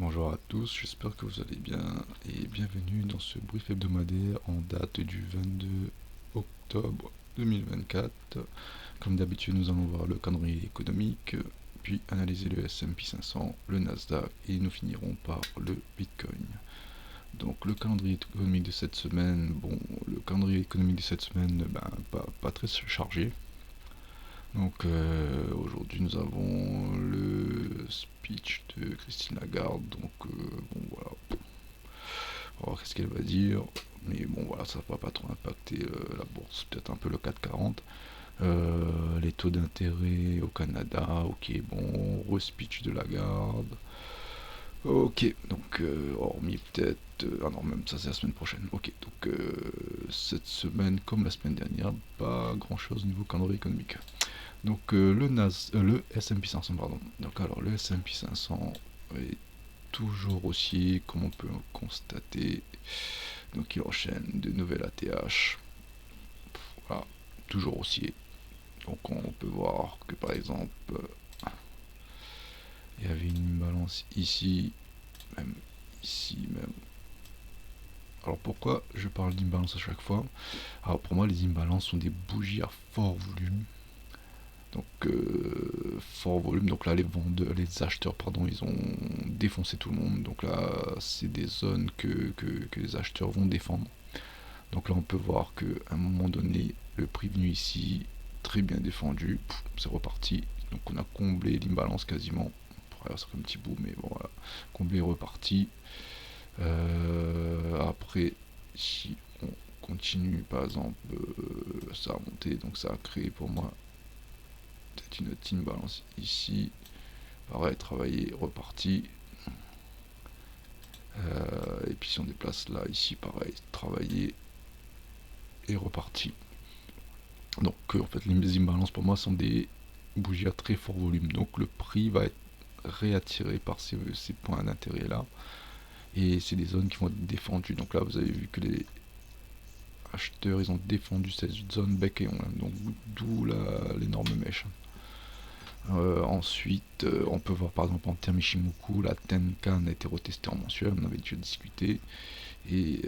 Bonjour à tous, j'espère que vous allez bien et bienvenue dans ce brief hebdomadaire en date du 22 octobre 2024. Comme d'habitude, nous allons voir le calendrier économique, puis analyser le S&P 500, le Nasdaq et nous finirons par le Bitcoin. Donc le calendrier économique de cette semaine, le calendrier économique de cette semaine, pas très chargé. Donc aujourd'hui nous avons le speech de Christine Lagarde, donc voilà, on va voir qu'est-ce qu'elle va dire, mais bon voilà, ça va pas trop impacter la bourse, peut-être un peu le CAC 40. Les taux d'intérêt au Canada, ok, bon, re-speech de Lagarde, ok, donc hormis peut-être, ah non, même ça c'est la semaine prochaine, ok, donc cette semaine comme la semaine dernière, pas grand chose niveau calendrier économique. Donc le S&P 500, pardon. Donc alors le S&P 500 est toujours haussier, comme on peut constater. Donc il enchaîne de nouvelles ATH. Voilà, toujours haussier. Donc on peut voir que par exemple, il y avait une imbalance ici, même ici, même. Alors pourquoi je parle d'imbalance à chaque fois? Alors pour moi, les imbalances sont des bougies à fort volume. Donc fort volume, donc là les acheteurs pardon, ils ont défoncé tout le monde, donc là c'est des zones que les acheteurs vont défendre. Donc là on peut voir qu'à un moment donné le prix venu ici, très bien défendu, c'est reparti, donc on a comblé l'imbalance quasiment, c'est un petit bout mais bon voilà, comblé reparti. Après si on continue par exemple, ça a monté, donc ça a créé pour moi peut-être une team balance ici, pareil, travailler, reparti. Et puis si on déplace là, ici, pareil, travailler et reparti. Donc en fait les imbalances pour moi sont des bougies à très fort volume. Donc le prix va être réattiré par ces points d'intérêt là. Et c'est des zones qui vont être défendues. Donc là vous avez vu que les acheteurs ils ont défendu cette zone bec et ongle. Donc d'où l'énorme mèche. Ensuite, on peut voir par exemple en termes Ishimoku, la Tenkan a été retestée en mensuel, on avait déjà discuté. Et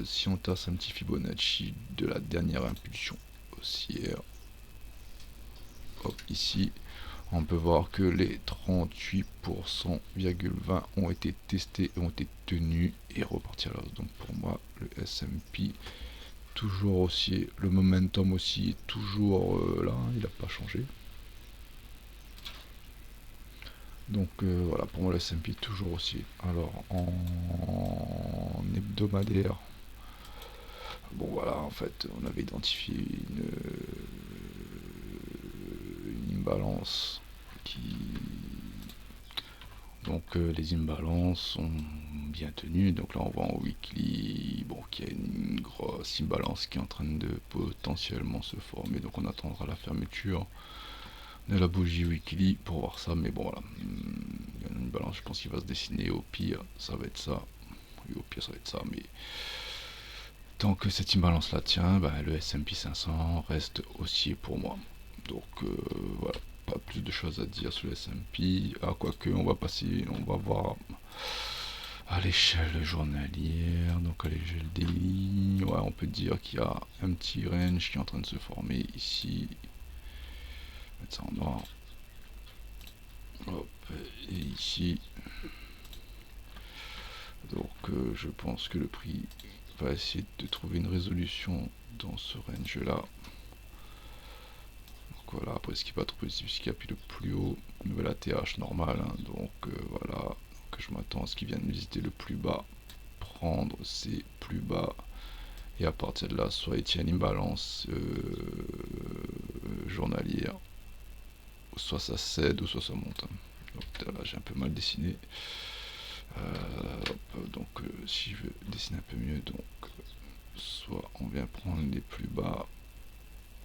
si on tasse un petit Fibonacci de la dernière impulsion haussière, hop, ici, on peut voir que les 38,20% ont été testés et ont été tenus et repartis à l'os. Donc pour moi, le S&P toujours haussier, le momentum aussi est toujours là, il n'a pas changé. Donc voilà, pour moi le S&P est toujours haussier. Alors en hebdomadaire, bon voilà, en fait on avait identifié une imbalance qui... Donc les imbalances sont bien tenues. Donc là on voit en weekly qu'il y a une grosse imbalance qui est en train de potentiellement se former. Donc on attendra la fermeture de la bougie weekly pour voir ça, mais bon voilà, il y a une balance, je pense qu'il va se dessiner, au pire ça va être ça, oui, au pire ça va être ça, mais tant que cette imbalance là tient, le S&P 500 reste haussier pour moi. Donc voilà, pas plus de choses à dire sur le S&P, quoique on va voir à l'échelle journalière, donc à l'échelle daily, ouais, on peut dire qu'il y a un petit range qui est en train de se former ici. Mettre ça en noir. Hop, et ici. Donc je pense que le prix va essayer de trouver une résolution dans ce range là. Donc voilà, après ce qui n'est pas trop positif, ce qui appuie le plus haut, nouvelle ATH normale, hein, donc voilà, donc je m'attends à ce qu'il vienne visiter le plus bas, prendre ses plus bas, et à partir de là, soit il tient une imbalance journalière, soit ça cède, ou soit ça monte. Donc là j'ai un peu mal dessiné. Donc si je veux dessiner un peu mieux, donc soit on vient prendre les plus bas,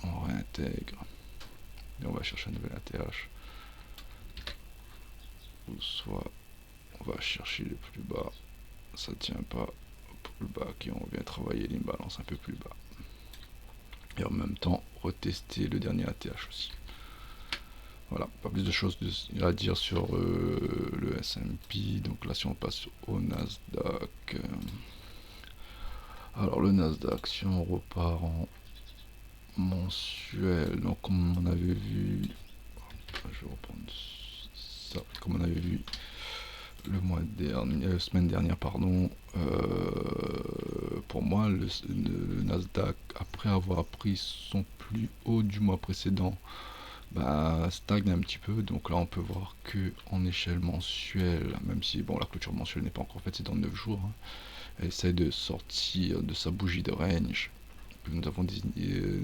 on réintègre et on va chercher un nouvel ATH, ou soit on va chercher le plus bas, ça tient pas, plus bas, et on vient travailler l'imbalance un peu plus bas, et en même temps retester le dernier ATH aussi. Voilà, pas plus de choses à dire sur le S&P. Donc là, si on passe au Nasdaq, alors le Nasdaq, si on repart en mensuel, donc comme on avait vu, je vais reprendre ça, comme on avait vu le mois dernier, semaine dernière, pardon, pour moi, le Nasdaq, après avoir pris son plus haut du mois précédent, bah, stagne un petit peu. Donc là, on peut voir que en échelle mensuelle, même si bon, la clôture mensuelle n'est pas encore faite, c'est dans 9 jours, hein, elle essaie de sortir de sa bougie de range que nous avons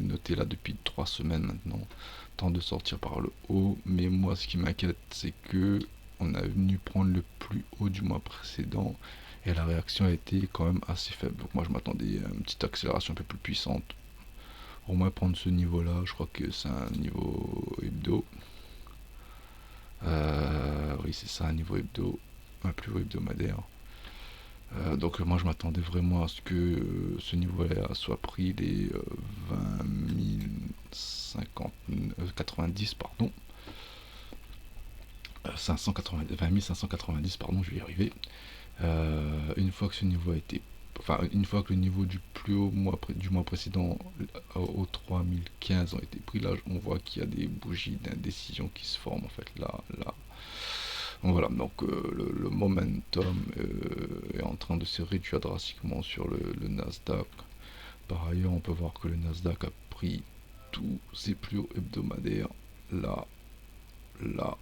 noté là depuis 3 semaines maintenant, tente de sortir par le haut. Mais moi, ce qui m'inquiète, c'est que on a venu prendre le plus haut du mois précédent et la réaction a été quand même assez faible. Donc moi, je m'attendais à une petite accélération un peu plus puissante, au moins prendre ce niveau là. Je crois que c'est un niveau hebdo, oui c'est ça, un niveau hebdo, un plus haut hebdomadaire. Donc moi je m'attendais vraiment à ce que ce niveau-là soit pris les 20 090, pardon, 20 590, pardon, je vais y arriver. Une fois que ce niveau a été, enfin une fois que le niveau du plus haut du mois précédent au 3015 ont été pris, là on voit qu'il y a des bougies d'indécision qui se forment en fait là. Donc voilà, donc le momentum est en train de se réduire drastiquement sur le Nasdaq. Par ailleurs, on peut voir que le Nasdaq a pris tous ses plus hauts hebdomadaires là, là.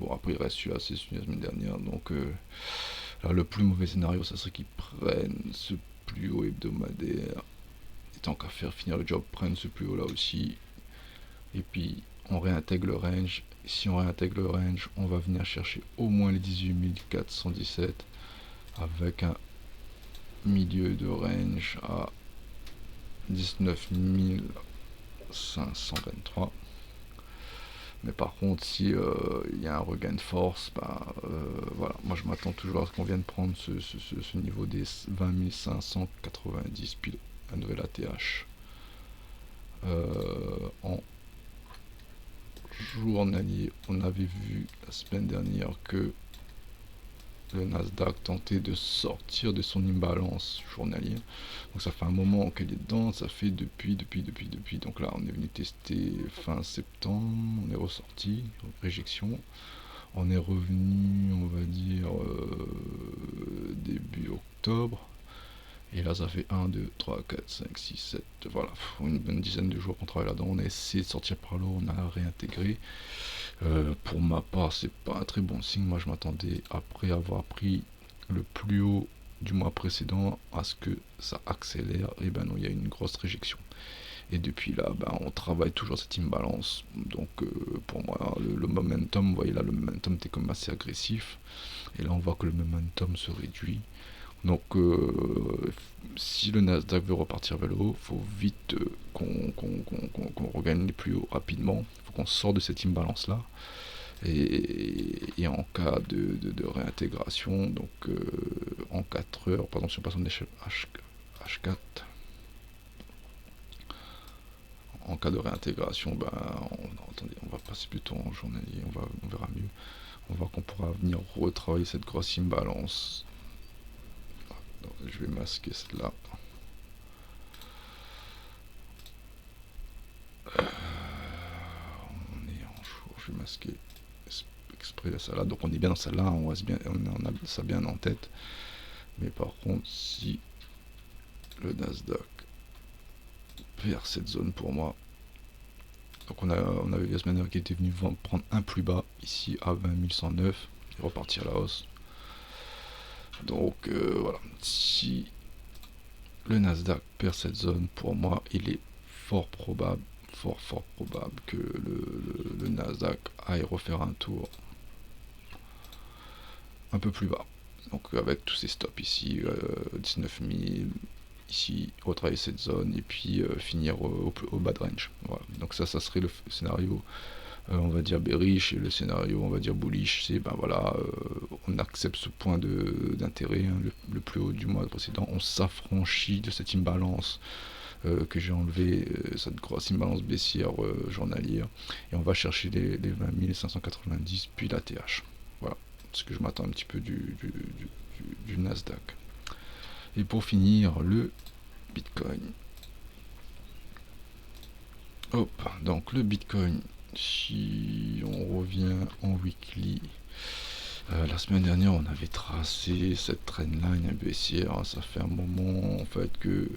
Bon, après il reste celui-là, c'est celui de la semaine dernière. Donc là, le plus mauvais scénario, ça serait qu'ils prennent ce plus haut hebdomadaire. Et tant qu'à faire finir le job, prennent ce plus haut là aussi. Et puis on réintègre le range. Si on réintègre le range, on va venir chercher au moins les 18 417 avec un milieu de range à 19 523. Mais par contre, si il y a un regain de force, bah, voilà, moi je m'attends toujours à ce qu'on vienne prendre ce niveau des 20 590 pile un nouvel ATH en journalier. On avait vu la semaine dernière que le Nasdaq tentait de sortir de son imbalance journalier. Donc ça fait un moment qu'elle est dedans, ça fait depuis. Donc là, on est venu tester fin septembre, on est ressorti, réjection. On est revenu, on va dire, début octobre. Et là, ça fait 1, 2, 3, 4, 5, 6, 7, voilà, une bonne dizaine de jours qu'on travaille là-dedans. On a essayé de sortir par là, on a réintégré. Pour ma part, c'est pas un très bon signe. Moi, je m'attendais, après avoir pris le plus haut du mois précédent, à ce que ça accélère. Et ben non, il y a une grosse réjection. Et depuis là, ben, on travaille toujours cette imbalance. Donc pour moi, le momentum, vous voyez là, le momentum était comme assez agressif. Et là, on voit que le momentum se réduit. Donc si le Nasdaq veut repartir vers le haut, il faut vite qu'on regagne les plus hauts rapidement. Il faut qu'on sorte de cette imbalance là. Et en cas de réintégration, donc en 4 heures, pardon, si on passe en échelle H4, en cas de réintégration, ben, attendez, on va passer plutôt en journalier, on verra mieux. On voit qu'on pourra venir retravailler cette grosse imbalance. Je vais masquer cela. On est en jour, je vais masquer exprès ça là. Donc on est bien dans celle-là, on a ça bien en tête. Mais par contre, si le Nasdaq perd cette zone pour moi, donc on avait vu la semaine dernière qui était venu prendre un plus bas ici à 20 109 et repartir à la hausse. Donc voilà, si le Nasdaq perd cette zone, pour moi, il est fort probable que le Nasdaq aille refaire un tour un peu plus bas. Donc avec tous ces stops ici, 19 000, ici, retravailler cette zone et puis finir au bas de range. Voilà. Donc ça serait le scénario, on va dire bearish, et le scénario, on va dire bullish, c'est ben voilà, on accepte ce point d'intérêt, hein, le plus haut du mois précédent, on s'affranchit de cette imbalance que j'ai enlevé cette grosse imbalance baissière journalière, et on va chercher les 20 590 puis la TH. Voilà ce que je m'attends un petit peu du Nasdaq. Et pour finir, le Bitcoin. Hop, donc le Bitcoin, si on revient en weekly, la semaine dernière on avait tracé cette trendline baissière. Ça fait un moment en fait que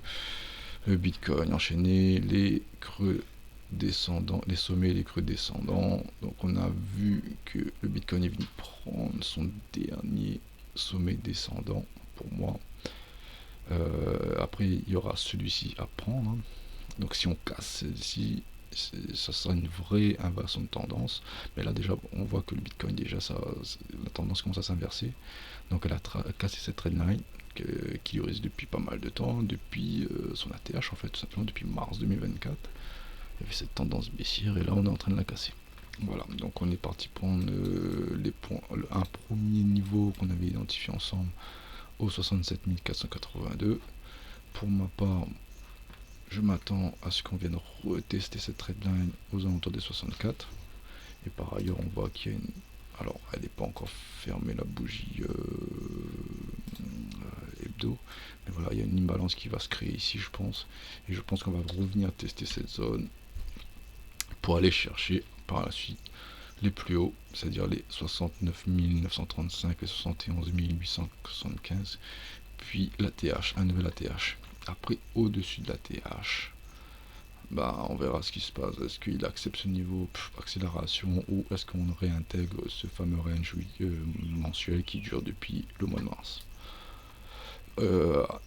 le Bitcoin enchaînait les creux descendants, les sommets et les creux descendants. Donc on a vu que le Bitcoin est venu prendre son dernier sommet descendant pour moi. Après il y aura celui-ci à prendre, hein. Donc si on casse celle-ci, ça sera une vraie inversion de tendance. Mais là déjà on voit que le Bitcoin déjà la tendance commence à s'inverser. Donc elle a cassé cette trendline qui risque depuis pas mal de temps, depuis son ATH en fait, tout simplement depuis mars 2024. Il y avait cette tendance baissière et là on est en train de la casser. Voilà, donc on est parti prendre les points, un premier niveau qu'on avait identifié ensemble au 67 482. Pour ma part, je m'attends à ce qu'on vienne retester cette trendline aux alentours des 64. Et par ailleurs, on voit qu'il y a une... Alors, elle n'est pas encore fermée, la bougie hebdo. Mais voilà, il y a une imbalance qui va se créer ici, je pense. Et je pense qu'on va revenir tester cette zone pour aller chercher par la suite les plus hauts, c'est-à-dire les 69 935 et 71 875. Puis la TH, un nouvel ATH. Après, au-dessus de la TH, bah, on verra ce qui se passe. Est-ce qu'il accepte ce niveau accélération ou est-ce qu'on réintègre ce fameux range mensuel qui dure depuis le mois de mars.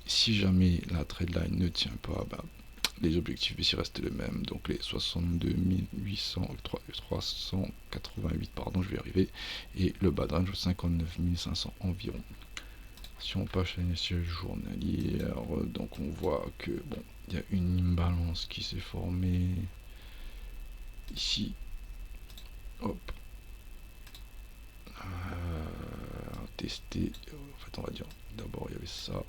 Si jamais la trendline ne tient pas, bah, les objectifs ici restent les mêmes, donc les 62 388, pardon, je vais y arriver, et le bas de range 59 500 environ. Si on passe à l'échelle journalière, donc on voit que bon, il y a une imbalance qui s'est formée ici. Hop. Tester. En fait, on va dire d'abord il y avait ça.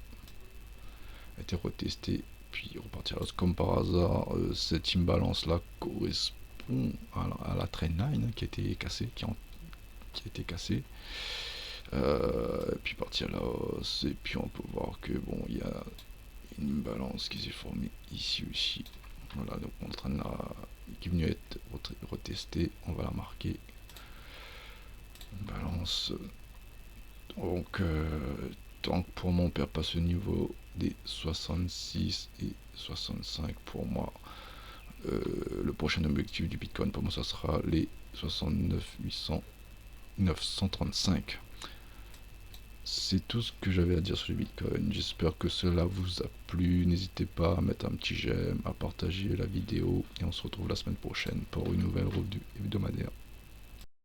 A été retesté, puis repartir. Comme par hasard, cette imbalance là correspond à la trendline qui a été cassée, qui a été cassée. Et puis partir à la hausse, et puis on peut voir que bon, il y a une imbalance qui s'est formée ici aussi. Voilà, donc on est en train de qui est venue être retestée, on va la marquer. Balance. Donc tant que pour moi on perd pas ce niveau des 66 et 65, pour moi le prochain objectif du Bitcoin pour moi ça sera les 69 935. C'est tout ce que j'avais à dire sur le Bitcoin. J'espère que cela vous a plu. N'hésitez pas à mettre un petit j'aime, à partager la vidéo, et on se retrouve la semaine prochaine pour une nouvelle revue hebdomadaire.